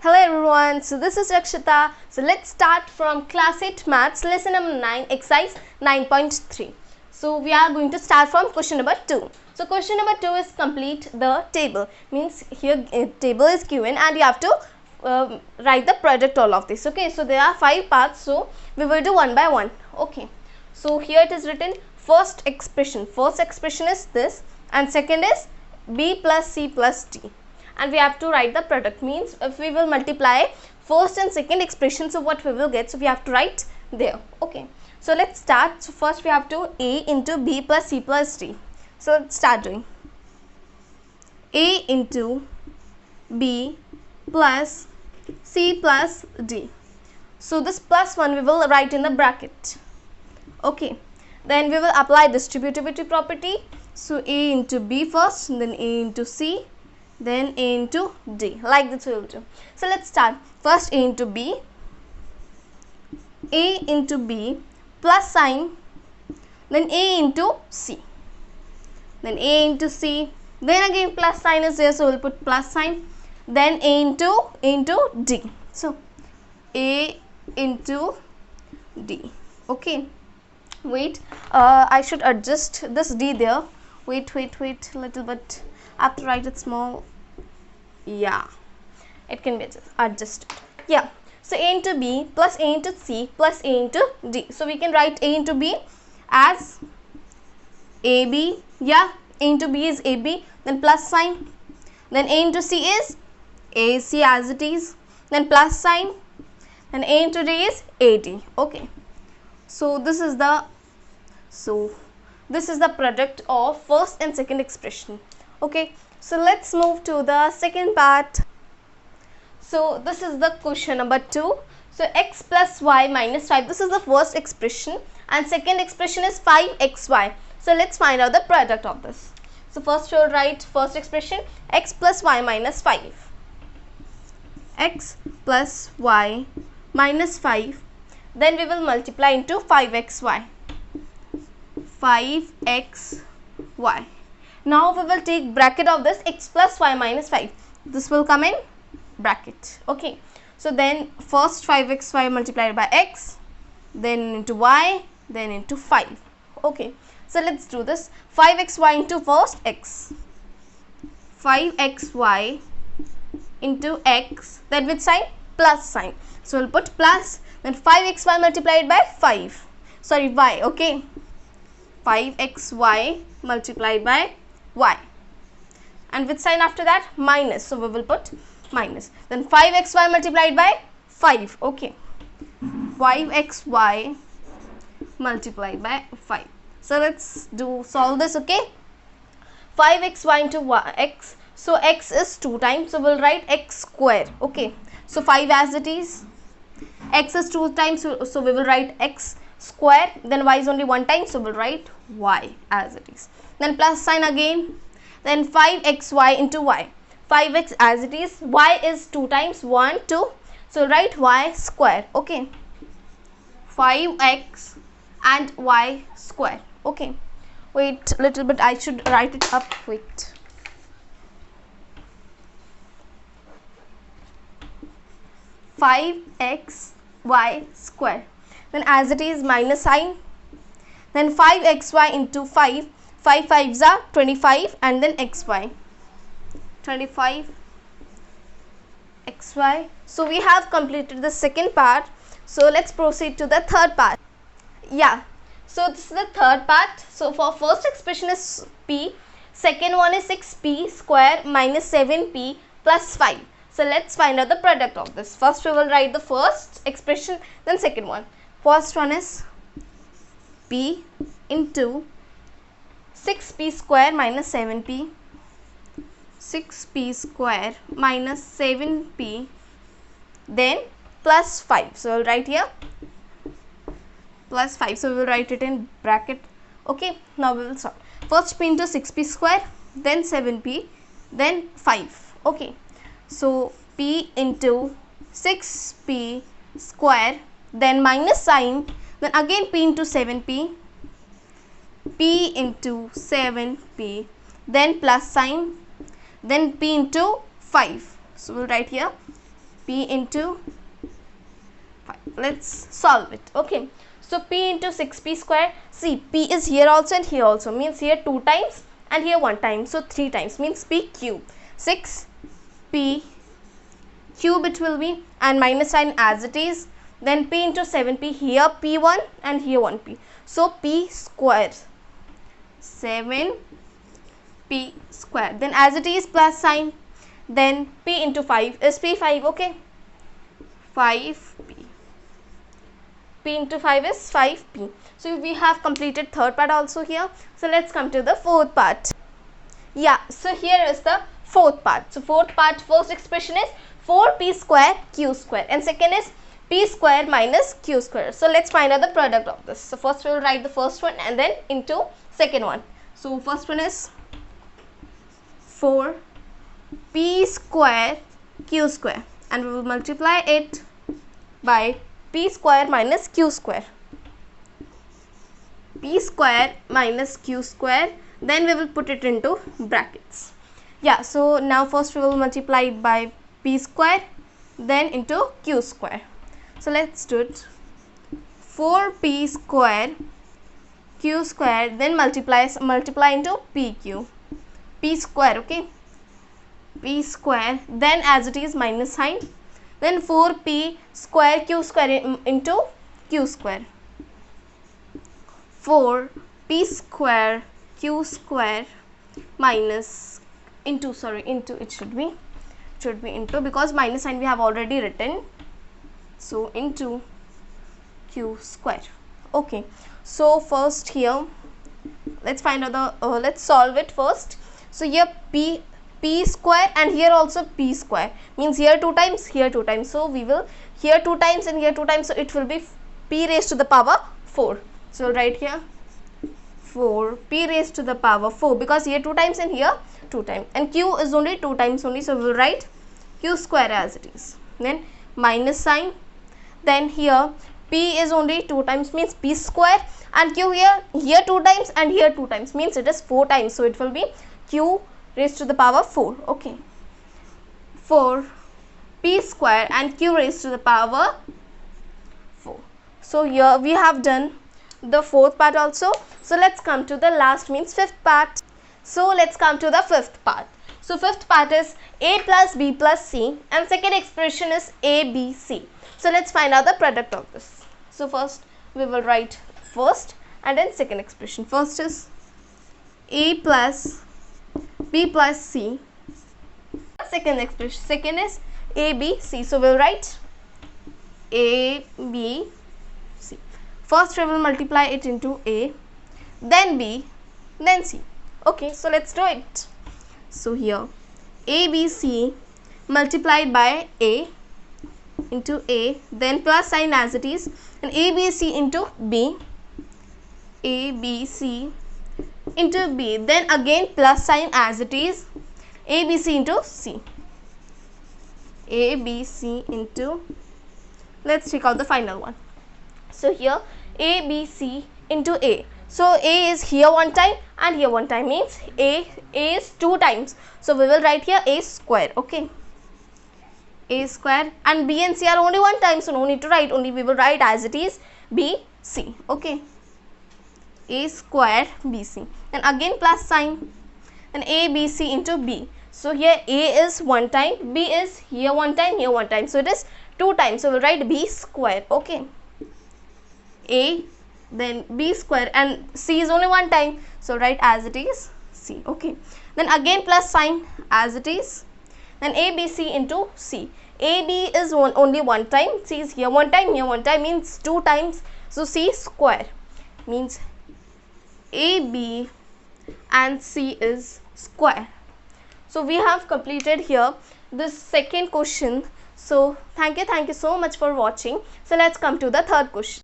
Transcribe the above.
Hello everyone, so this is Rakshita. So let's start from class 8 maths lesson number 9 exercise 9.3. So we are going to start from question number 2. So question number 2 is complete the table, means here table is given and you have to write the product all of this. Okay, so there are 5 parts, so we will do one by one. Okay, so here it is written first expression is this and second is b plus c plus d. And we have to write the product, means if we will multiply first and second expression, so what we will get, so we have to write there. Okay, so let's start. So first we have to a into b plus c plus d. So let's start doing a into b plus c plus d. So this plus one we will write in the bracket. Okay, then we will apply distributivity property. So a into b first, then a into c, then a into d, like this we will do. So let's start. First a into b plus sign, then a into c, then a into c, then again plus sign is there, so we'll put plus sign, then a into d. So a into d. Okay, wait, I should adjust this d there. Wait little bit. I have to write it small. Yeah, it can be adjusted. Yeah, so a into b plus a into c plus a into d. So we can write a into b as ab. Yeah, a into b is ab, then plus sign, then a into c is ac as it is, then plus sign, and a into d is ad. Okay, so this is the product of first and second expression. Okay, so let's move to the second part. So this is the question number 2. So x plus y minus 5, this is the first expression and second expression is 5xy. So let's find out the product of this. So first we will write first expression x plus y minus 5. X plus y minus 5, then we will multiply into 5xy. 5xy. Now we will take bracket of this x plus y minus 5. This will come in bracket. Okay, so then first 5xy multiplied by x, then into y, then into 5. Okay, so let's do this. 5xy into first x, 5xy into x, then with sign plus sign. So we'll put plus, then 5xy multiplied by 5. Sorry, y. Okay, 5xy multiplied by y, and with sign after that minus, so we will put minus, then 5xy multiplied by 5. Okay, 5xy multiplied by 5. So let's solve this. Okay, 5xy into x, so x is 2 times, so we'll write x square. Okay, so 5 as it is, x is 2 times, so we will write x square, then y is only 1 time, so we'll write y as it is, then plus sign again, then 5xy into y, 5x as it is, y is 2 times, 1 2, so write y square. Okay, 5x and y square. Okay, wait little bit, I should write it up. Wait, (5x y square), then as it is minus sign, then 5xy into 5, 5 5s are 25, and then xy, 25 xy. So we have completed the second part. So let's proceed to the third part. Yeah, so this is the third part. So for first expression is p, second one is 6p square minus 7p plus 5. So let's find out the product of this. First we will write the first expression, then second one. First one is p into 6p square minus 7p, 6p square minus 7p, then plus 5. So we'll write here plus 5, so we will write it in bracket. Okay, now we will solve. First p into 6p square, then 7p, then 5. Okay, so p into 6p square, then minus sign, then again p into 7p, p into 7p, then plus sign, then p into 5. So we'll write here P into 5. Let's solve it. Okay. So P into 6P square. See, P is here also and here also. Means here 2 times and here 1 time. So 3 times. Means P cube. 6P cube it will be, and minus sign as it is. Then P into 7P. Here P1 and here 1P. So P square. 7P square. Then as it is plus sign. Then P into 5 is P5. Okay. 5P. P into 5 is 5P. So we have completed third part also here. So let's come to the fourth part. Yeah, so here is the fourth part. So fourth part, first expression is 4P square Q square, and second is P square minus Q square. So let's find out the product of this. So first we will write the first one and then into second one. So first one is 4P square Q square, and we will multiply it by P square minus Q square. P square minus Q square, then we will put it into brackets. Yeah, so now first we will multiply it by P square, then into Q square. So let's do it. 4P square Q square, then multiply into PQ. P square, okay. P square, then as it is minus sign. Then 4P square Q square into Q square. 4P square Q square minus into, it should be into, because minus sign we have already written. So into Q square. Okay. So first here, let's find out the, let's solve it first. So here P square and here also P square, means here 2 times, here 2 times. So we will here 2 times and here 2 times. So it will be P raised to the power 4. So right here 4P raised to the power 4, because here 2 times and here 2 times, and Q is only 2 times only. So we will write Q square as it is. Then minus sign. Then here P is only 2 times, means P square, and Q here 2 times and here 2 times, means it is 4 times. So it will be Q raised to the power 4. Okay. 4P square and Q raised to the power 4. So here we have done the fourth part also. So let's come to the last, means fifth part. So let's come to the fifth part. So fifth part is A plus B plus C, and second expression is A, B, C. So let's find out the product of this. So first we will write first and then second expression. First is A plus B plus C. Second expression, second is A, B, C. So we will write A, B, C. First we will multiply it into A, then B, then C. Okay, so let's do it. So here A, B, C multiplied by A into A, then plus sign as it is, and A, B, C into B, A, B, C into B, then again plus sign as it is, A, B, C into C, A, B, C into, let's check out the final one. So here A, B, C into A. So A is here 1 time and here 1 time, means A is 2 times. So we will write here A square. Okay. A square, and B and C are only 1 time, so no need to write, only we will write as it is B, C. Okay. A square B, C. Then again plus sign, and A, B, C into B. So here A is 1 time, B is here 1 time, here 1 time. So it is 2 times. So we will write B square. Okay. A, then B square, and C is only 1 time. So write as it is C. Okay. Then again plus sign as it is. Then A, B, C into C. A, B is only 1 time. C is here 1 time, here 1 time, means 2 times. So C square, means A, B and C is square. So we have completed here this second question. So thank you so much for watching. So let's come to the third question.